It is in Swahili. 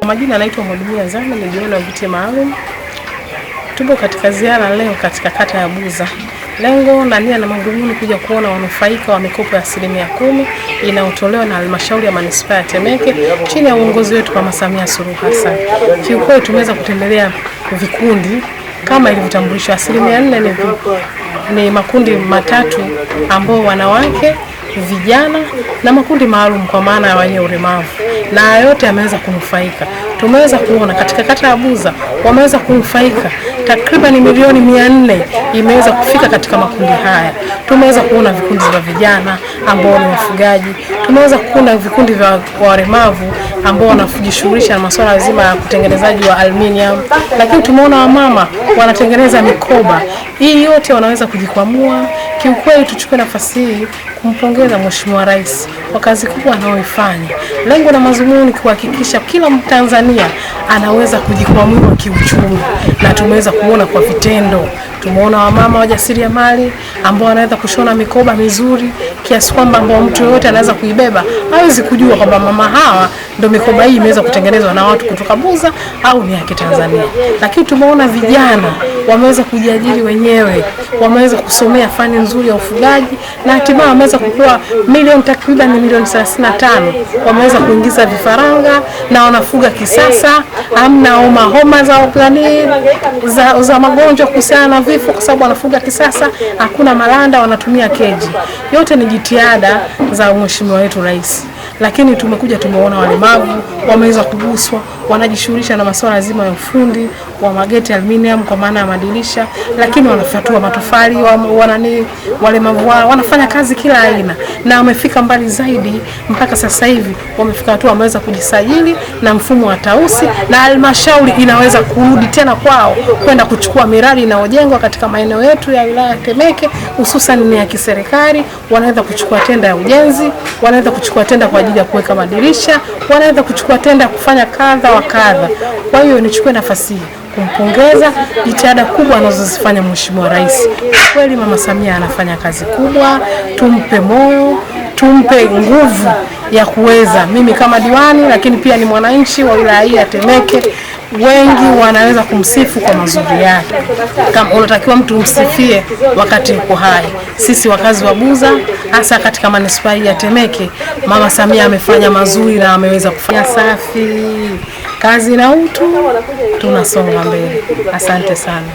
Majina anaitwa Mhudumia Zame, ni jioni wa viti maalum. Tupo katika ziara leo katika kata ya Buza. Lengo na nia na madhumuni kuja kuona wanufaika wa mikopo ya 10% inayotolewa na halmashauri ya manispaa ya Temeke chini ya uongozi wetu Mama Samia Suluhu Hassan. Kiukweli tumeweza kutembelea vikundi kama ilivyotambulishwa. 4% ni makundi matatu ambao wanawake, vijana na makundi maalum kwa maana ya wenye ulemavu, na yote yameweza kunufaika. Tumeweza kuona katika kata ya Buza wameweza kunufaika takriban milioni 400 imeweza kufika katika makundi haya. Tumeweza kuona vikundi vya vijana ambao ni wafugaji, tumeweza kuona vikundi vya walemavu ambao wanajishughulisha na masuala mazima ya kutengenezaji wa aluminium, lakini tumeona wamama wanatengeneza mikoba. Hii yote wanaweza kujikwamua. Kiukweli tuchukue nafasi hii kumpongeza Mheshimiwa Rais kwa kazi kubwa anayoifanya. Lengo na madhumuni kuhakikisha kila Mtanzania anaweza kujikwamua kiuchumi, na tumeweza kuona kwa vitendo. Tumeona wamama wajasiriamali ambao wanaweza kushona mikoba mizuri kiasi kwamba ambao mtu yote anaweza kuibeba, hawezi kujua kwamba mama hawa ndio mikoba hii imeweza kutengenezwa na watu kutoka Buza au ni ya Kitanzania. Lakini tumeona vijana wameweza kujiajiri wenyewe, wameweza kusomea fani nzuri ya ufugaji na hatimaye wameweza kupewa takriban milioni 35. Wameweza kuingiza vifaranga na wanafuga kisasa, hamna homa za magonjwa kuhusiana na vifo kwa sababu wanafuga kisasa, hakuna malanda, wanatumia keji. Yote ni jitihada za Mheshimiwa wetu Rais. Lakini tumeona walemavu wameweza kuguswa, wanajishughulisha na masuala mazima ya ufundi wa mageti aluminium kwa maana ya madirisha, lakini wanafatua matofali, walemavu wanafanya kazi kila aina na wamefika mbali zaidi. Mpaka sasa hivi wamefika hatua wameweza kujisajili na mfumo wa tausi, na halmashauri inaweza kurudi tena kwao kwenda kuchukua miradi inayojengwa katika maeneo yetu ya wilaya ya Temeke, hususan ni ya kiserikali. Wanaweza kuchukua tenda ya ujenzi, wanaweza kuchukua tenda kwa ajili ya kuweka madirisha, wanaweza kuchukua tenda kufanya kadha wa kadha. Kwa hiyo nichukue nafasi hii kumpongeza jitihada kubwa anazozifanya Mheshimiwa Rais. Kweli Mama Samia anafanya kazi kubwa, tumpe moyo, tumpe nguvu ya kuweza. Mimi kama diwani, lakini pia ni mwananchi wa wilaya hii ya Temeke, wengi wanaweza kumsifu kwa mazuri yake. Kama unatakiwa mtu umsifie wakati yuko hai. Sisi wakazi wa Buza, hasa katika manispaa ya Temeke, Mama Samia amefanya mazuri na ameweza kufanya safi. Kazi na utu, tunasonga mbele. Asante sana.